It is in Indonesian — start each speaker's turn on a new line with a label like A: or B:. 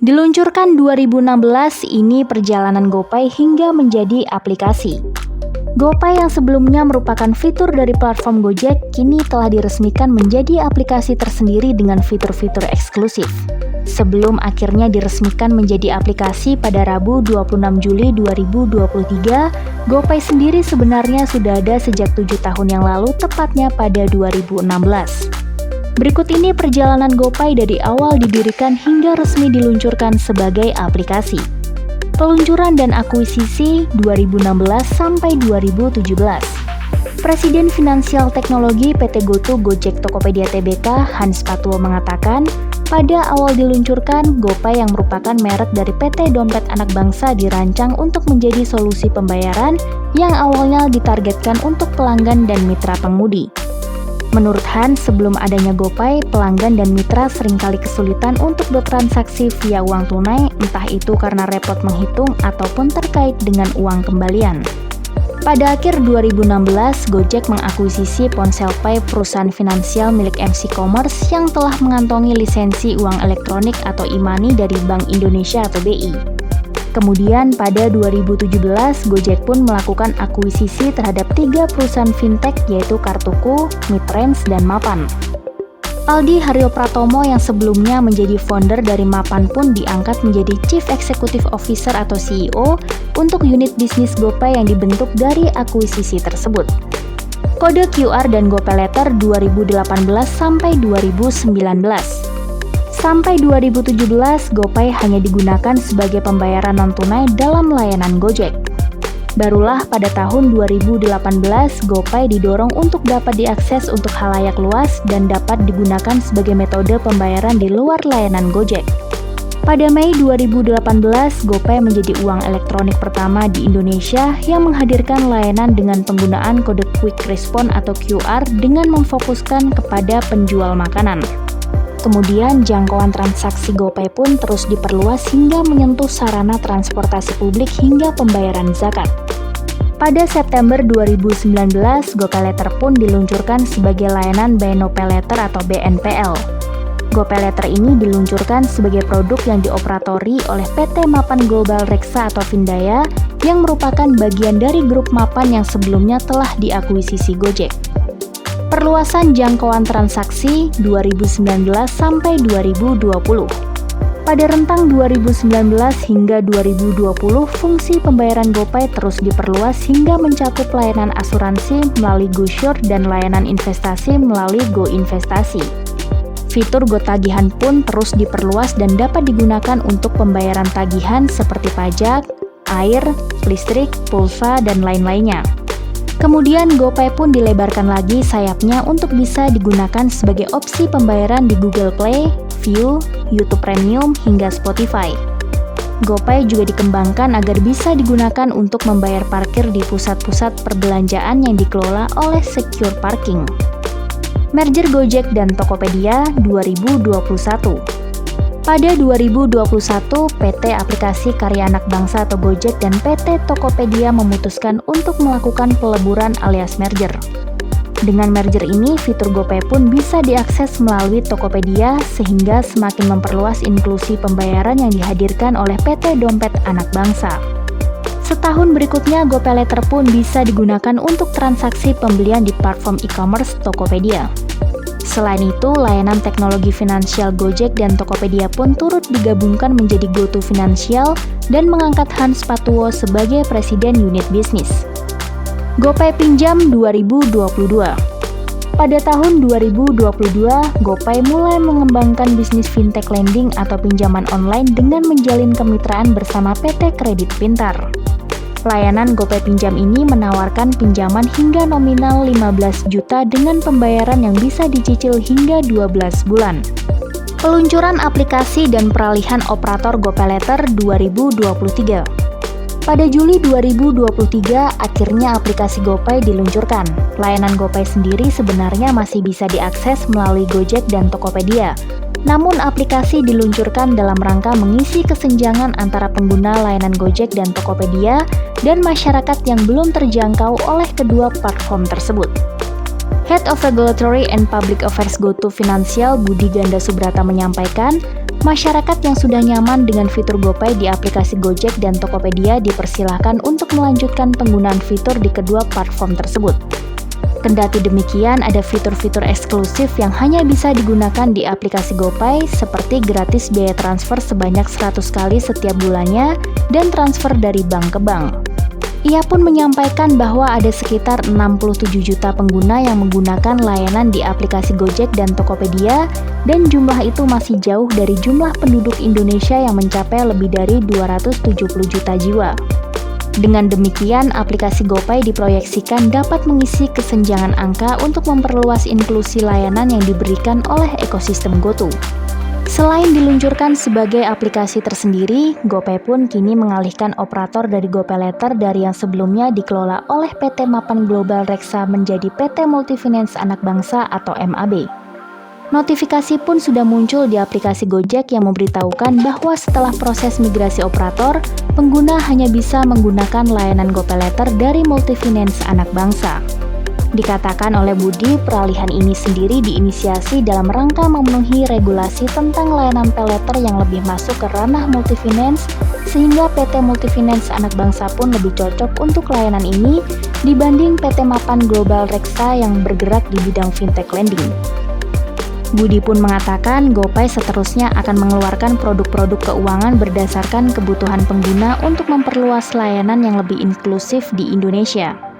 A: Diluncurkan 2016, ini perjalanan GoPay hingga menjadi aplikasi. GoPay yang sebelumnya merupakan fitur dari platform Gojek, kini telah diresmikan menjadi aplikasi tersendiri dengan fitur-fitur eksklusif. Sebelum akhirnya diresmikan menjadi aplikasi pada Rabu 26 Juli 2023, GoPay sendiri sebenarnya sudah ada sejak 7 tahun yang lalu, tepatnya pada 2016. Berikut ini perjalanan GoPay dari awal didirikan hingga resmi diluncurkan sebagai aplikasi. Peluncuran dan akuisisi 2016 sampai 2017. Presiden Finansial Teknologi PT GoTo Gojek Tokopedia Tbk, Hans Patuwo mengatakan, pada awal diluncurkan, GoPay yang merupakan merek dari PT Dompet Anak Bangsa dirancang untuk menjadi solusi pembayaran yang awalnya ditargetkan untuk pelanggan dan mitra pengemudi. Menurut Hans, sebelum adanya GoPay, pelanggan dan mitra seringkali kesulitan untuk bertransaksi via uang tunai, entah itu karena repot menghitung ataupun terkait dengan uang kembalian. Pada akhir 2016, Gojek mengakuisisi PonselPay, perusahaan finansial milik MC Commerce yang telah mengantongi lisensi uang elektronik atau e-money dari Bank Indonesia atau BI. Kemudian pada 2017, Gojek pun melakukan akuisisi terhadap 3 perusahaan fintech yaitu Kartuku, Midrange, dan Mapan. Aldi Haryo Pratomo yang sebelumnya menjadi founder dari Mapan pun diangkat menjadi Chief Executive Officer atau CEO untuk unit bisnis GoPay yang dibentuk dari akuisisi tersebut. Kode QR dan GoPay Later 2018 sampai 2019. Sampai 2017, GoPay hanya digunakan sebagai pembayaran non-tunai dalam layanan Gojek. Barulah pada tahun 2018, GoPay didorong untuk dapat diakses untuk khalayak luas dan dapat digunakan sebagai metode pembayaran di luar layanan Gojek. Pada Mei 2018, GoPay menjadi uang elektronik pertama di Indonesia yang menghadirkan layanan dengan penggunaan kode Quick Response atau QR dengan memfokuskan kepada penjual makanan. Kemudian jangkauan transaksi GoPay pun terus diperluas hingga menyentuh sarana transportasi publik hingga pembayaran zakat. Pada September 2019, GoPay Later pun diluncurkan sebagai layanan Buy Now Pay Later atau BNPL. GoPay Later ini diluncurkan sebagai produk yang dioperatori oleh PT Mapan Global Reksa atau Vindaya yang merupakan bagian dari grup Mapan yang sebelumnya telah diakuisisi Gojek. Perluasan jangkauan transaksi 2019 sampai 2020. Pada rentang 2019 hingga 2020, fungsi pembayaran GoPay terus diperluas hingga mencakup layanan asuransi melalui GoSure dan layanan investasi melalui GoInvestasi. Fitur GoTagihan pun terus diperluas dan dapat digunakan untuk pembayaran tagihan seperti pajak, air, listrik, pulsa, dan lain-lainnya. Kemudian GoPay pun dilebarkan lagi sayapnya untuk bisa digunakan sebagai opsi pembayaran di Google Play, View, YouTube Premium, hingga Spotify. GoPay juga dikembangkan agar bisa digunakan untuk membayar parkir di pusat-pusat perbelanjaan yang dikelola oleh Secure Parking. Merger Gojek dan Tokopedia 2021. Pada 2021, PT Aplikasi Karya Anak Bangsa atau Gojek dan PT Tokopedia memutuskan untuk melakukan peleburan alias merger. Dengan merger ini, fitur GoPay pun bisa diakses melalui Tokopedia sehingga semakin memperluas inklusi pembayaran yang dihadirkan oleh PT Dompet Anak Bangsa. Setahun berikutnya, GoPay Later pun bisa digunakan untuk transaksi pembelian di platform e-commerce Tokopedia. Selain itu, layanan teknologi finansial Gojek dan Tokopedia pun turut digabungkan menjadi GoTo Finansial dan mengangkat Hans Patuwo sebagai Presiden Unit Bisnis. GoPay Pinjam 2022. Pada tahun 2022, GoPay mulai mengembangkan bisnis fintech lending atau pinjaman online dengan menjalin kemitraan bersama PT Kredit Pintar. Layanan GoPay Pinjam ini menawarkan pinjaman hingga nominal 15 juta dengan pembayaran yang bisa dicicil hingga 12 bulan. Peluncuran aplikasi dan peralihan operator GoPay Later 2023. Pada Juli 2023, akhirnya aplikasi GoPay diluncurkan. Layanan GoPay sendiri sebenarnya masih bisa diakses melalui Gojek dan Tokopedia. Namun aplikasi diluncurkan dalam rangka mengisi kesenjangan antara pengguna layanan Gojek dan Tokopedia dan masyarakat yang belum terjangkau oleh kedua platform tersebut. Head of Regulatory and Public Affairs GoTo Finansial Budi Ganda Subrata menyampaikan, Masyarakat yang sudah nyaman dengan fitur GoPay di aplikasi Gojek dan Tokopedia dipersilahkan untuk melanjutkan penggunaan fitur di kedua platform tersebut. Kendati demikian, ada fitur-fitur eksklusif yang hanya bisa digunakan di aplikasi GoPay seperti gratis biaya transfer sebanyak 100 kali setiap bulannya dan transfer dari bank ke bank. Ia pun menyampaikan bahwa ada sekitar 67 juta pengguna yang menggunakan layanan di aplikasi Gojek dan Tokopedia, dan jumlah itu masih jauh dari jumlah penduduk Indonesia yang mencapai lebih dari 270 juta jiwa. Dengan demikian, aplikasi GoPay diproyeksikan dapat mengisi kesenjangan angka untuk memperluas inklusi layanan yang diberikan oleh ekosistem GoTo. Selain diluncurkan sebagai aplikasi tersendiri, GoPay pun kini mengalihkan operator dari GoPayLater dari yang sebelumnya dikelola oleh PT Mapan Global Reksa menjadi PT Multifinance Anak Bangsa atau MAB. Notifikasi pun sudah muncul di aplikasi Gojek yang memberitahukan bahwa setelah proses migrasi operator, pengguna hanya bisa menggunakan layanan GoPayLater dari Multifinance Anak Bangsa. Dikatakan oleh Budi, peralihan ini sendiri diinisiasi dalam rangka memenuhi regulasi tentang layanan paylater yang lebih masuk ke ranah multifinance, sehingga PT Multifinance Anak Bangsa pun lebih cocok untuk layanan ini dibanding PT Mapan Global Reksa yang bergerak di bidang fintech lending. Budi pun mengatakan GoPay seterusnya akan mengeluarkan produk-produk keuangan berdasarkan kebutuhan pengguna untuk memperluas layanan yang lebih inklusif di Indonesia.